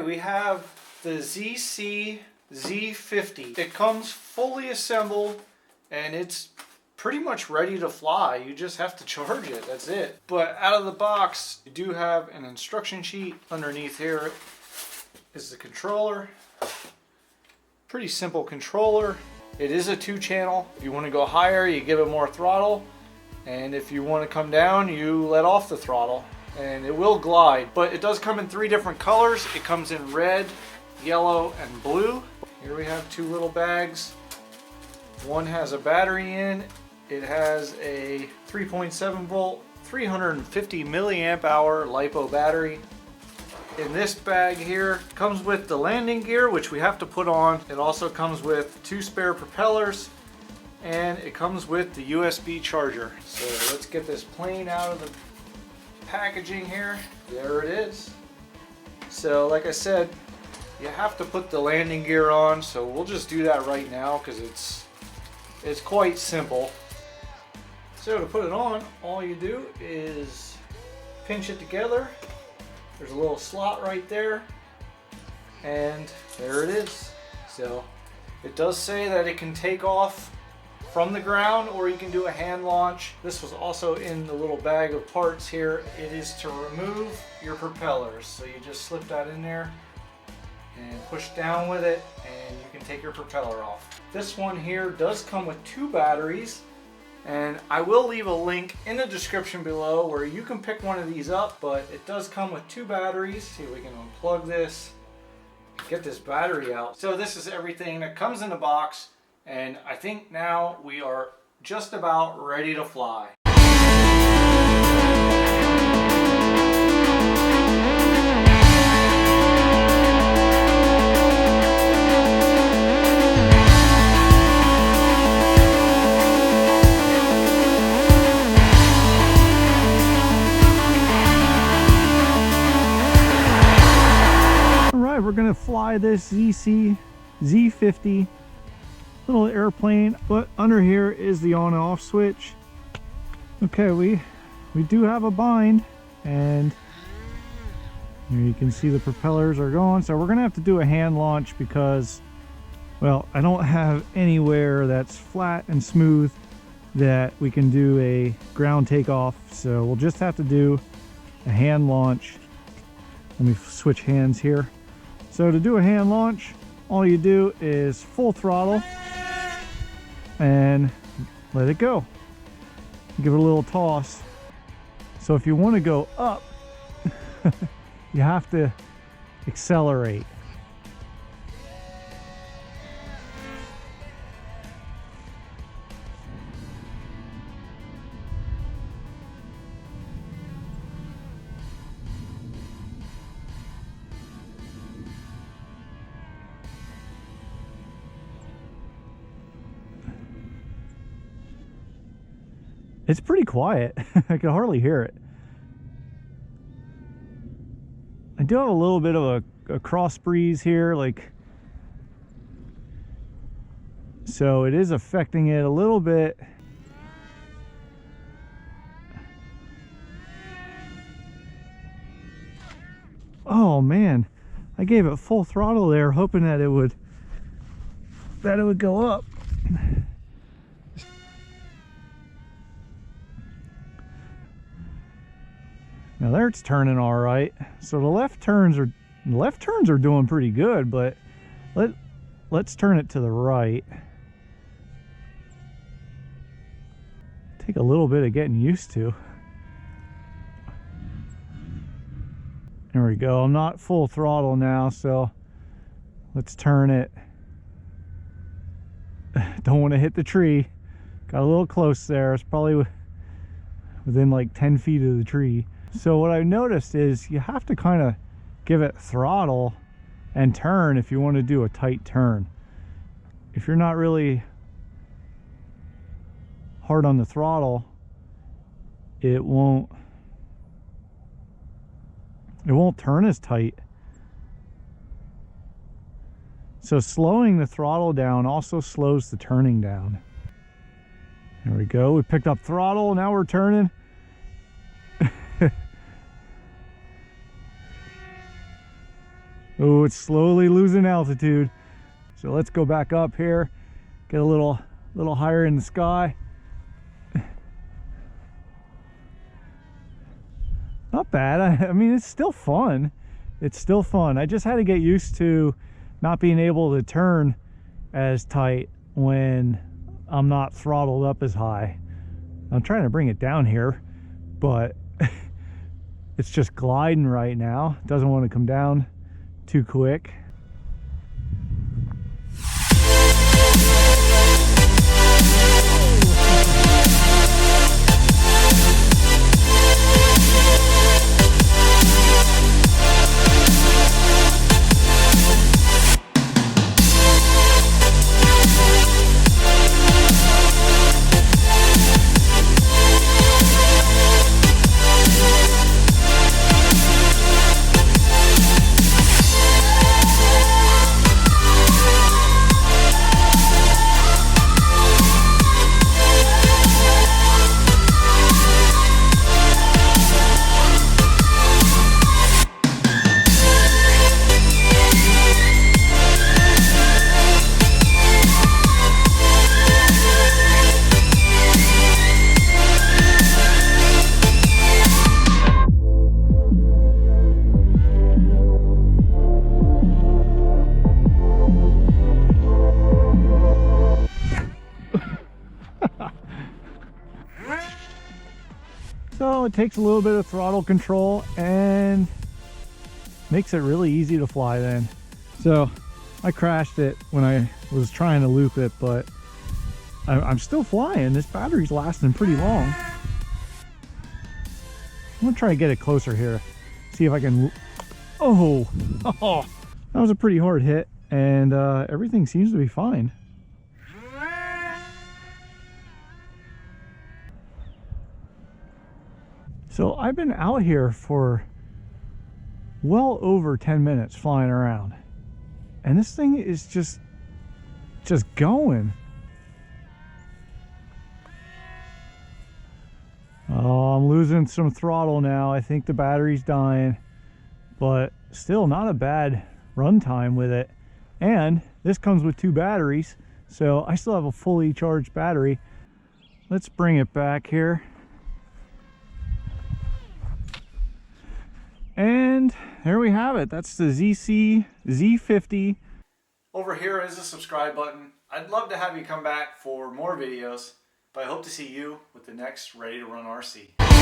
we have the ZC Z50. It comes fully assembled and it's pretty much ready to fly. You just have to charge it, that's it. But out of the box, you do have an instruction sheet. Underneath here is the controller. Pretty simple controller. It is a 2-channel. If you want to go higher, you give it more throttle. And if you want to come down, you let off the throttle. And it will glide. But it does come in 3 different colors. It comes in red, yellow, and blue. Here we have 2 little bags. One has a battery in. It has a 3.7 volt, 350 milliamp hour LiPo battery. In this bag here, comes with the landing gear, which we have to put on. It also comes with 2 spare propellers, and it comes with the USB charger. So let's get this plane out of the packaging here. There it is. So like I said, you have to put the landing gear on, so we'll just do that right now because it's quite simple. So to put it on, all you do is pinch it together. There's a little slot right there, and there it is. So it does say that it can take off from the ground, or you can do a hand launch. This was also in the little bag of parts here. It is to remove your propellers. So you just slip that in there and push down with it, and you can take your propeller off. This one here does come with 2 batteries. And I will leave a link in the description below where you can pick one of these up, but it does come with 2 batteries. See if we can unplug this, get this battery out. So this is everything that comes in the box, and I think now we are just about ready to fly. We're gonna fly this ZC Z50 little airplane, but under here is the on and off switch. Okay, we do have a bind, and here you can see the propellers are going. So we're gonna have to do a hand launch because, well, I don't have anywhere that's flat and smooth that we can do a ground takeoff. So we'll just have to do a hand launch. Let me switch hands here. So to do a hand launch, all you do is full throttle and let it go. Give it a little toss. So if you want to go up, you have to accelerate. It's pretty quiet. I can hardly hear it. I do have a little bit of a cross breeze here, so it is affecting it a little bit. Oh man, I gave it full throttle there, hoping that it would go up. Now there it's turning all right. So the left turns are doing pretty good, but let's turn it to the right. Take a little bit of getting used to. There we go. I'm not full throttle now, so let's turn it. Don't want to hit the tree. Got a little close there. It's probably within like 10 feet of the tree. So what I've noticed is you have to kind of give it throttle and turn if you want to do a tight turn. If you're not really hard on the throttle, it won't turn as tight. So slowing the throttle down also slows the turning down. There we go. We picked up throttle. Now we're turning. Oh, it's slowly losing altitude. So let's go back up here, get a little higher in the sky. Not bad. I mean, it's still fun. It's still fun. I just had to get used to not being able to turn as tight when I'm not throttled up as high. I'm trying to bring it down here, but it's just gliding right now. It doesn't want to come down too quick. So it takes a little bit of throttle control and makes it really easy to fly then. So I crashed it when I was trying to loop it, but I'm still flying. This battery's lasting pretty long. I'm gonna try to get it closer here, see if I can. Oh, that was a pretty hard hit, and everything seems to be fine. So I've been out here for well over 10 minutes flying around, and this thing is just going. Oh, I'm losing some throttle now. I think the battery's dying, but still not a bad run time with it. And this comes with 2 batteries, so I still have a fully charged battery. Let's bring it back here. And there we have it. That's the ZC Z50. Over here is the subscribe button. I'd love to have you come back for more videos, but I hope to see you with the next Ready to Run RC.